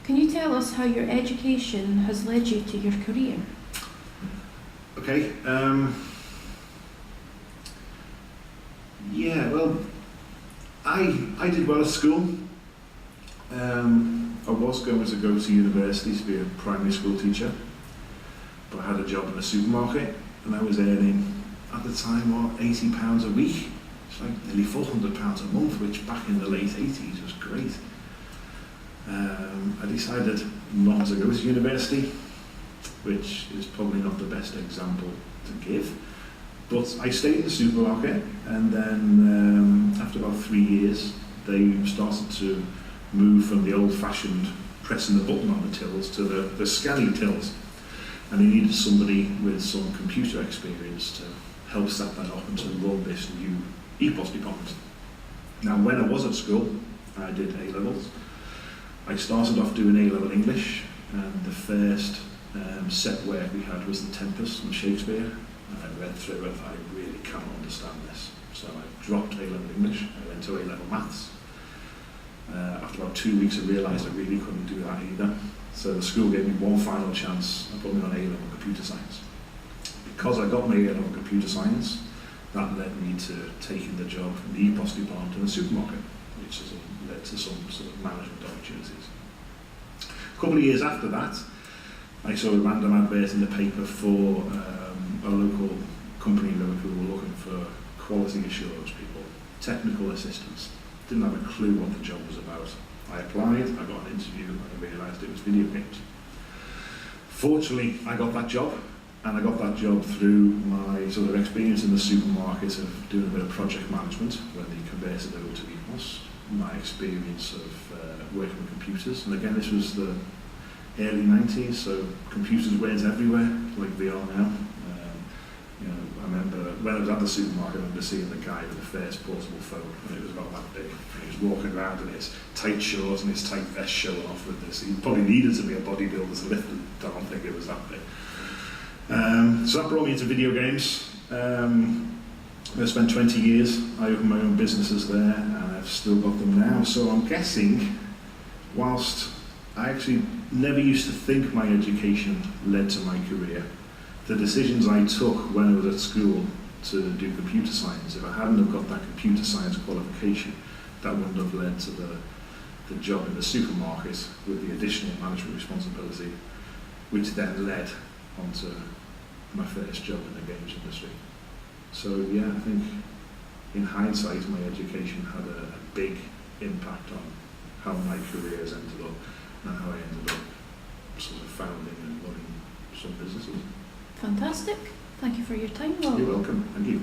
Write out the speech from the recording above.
Can you tell us how your education has led you to your career? Okay. Yeah, well, I did well at school. I was going to go to university to be a primary school teacher, but I had a job in a supermarket and I was earning, at the time, £80 a week. It's like nearly £400 a month, which back in the late 80s was great. I decided not to go to university, which is probably not the best example to give. But I stayed in the supermarket, and then after about 3 years, they started to move from the old-fashioned pressing the button on the tills to the scanning tills. And they needed somebody with some computer experience to help set that up and to run this new EPOS department. Now, when I was at school, I did A-levels. I started off doing A-level English, and the first set work we had was The Tempest from Shakespeare. And I read through it, I really can't understand this. So I dropped A-level English, I went to A-level Maths. After about 2 weeks I realised I really couldn't do that either. So the school gave me one final chance and put me on A-level Computer Science. Because I got my A-level Computer Science, that led me to taking the job in the EPOS department in the supermarket, which has led to some sort of management opportunities. A couple of years after that, I saw a random advert in the paper for a local company in Liverpool who were looking for quality assurance people, technical assistants. Didn't have a clue what the job was about. I applied, I got an interview, and I realised it was video games. Fortunately, I got that job, and I got that job through my sort of experience in the supermarket of doing a bit of project management when they converted over to EPOS, my experience of working with computers, and again this was the early 90s, so computers weren't everywhere like they are now. I remember when I was at the supermarket, I remember seeing the guy with the first portable phone, and it was about that big. And he was walking around in his tight shorts and his tight vest showing off with this. He probably needed to be a bodybuilder to lift it. I don't think it was that big. So that brought me into video games. I spent 20 years. I opened my own businesses there, and I've still got them now. So I'm guessing, whilst I actually never used to think my education led to my career, the decisions I took when I was at school to do computer science, if I hadn't have got that computer science qualification, that wouldn't have led to the job in the supermarket with the additional management responsibility, which then led onto my first job in the games industry. So yeah, I think in hindsight my education had a big impact on how my career has ended up and how I ended up sort of founding and running some businesses. Fantastic. Thank you for your time, Rob. You're welcome. Thank you.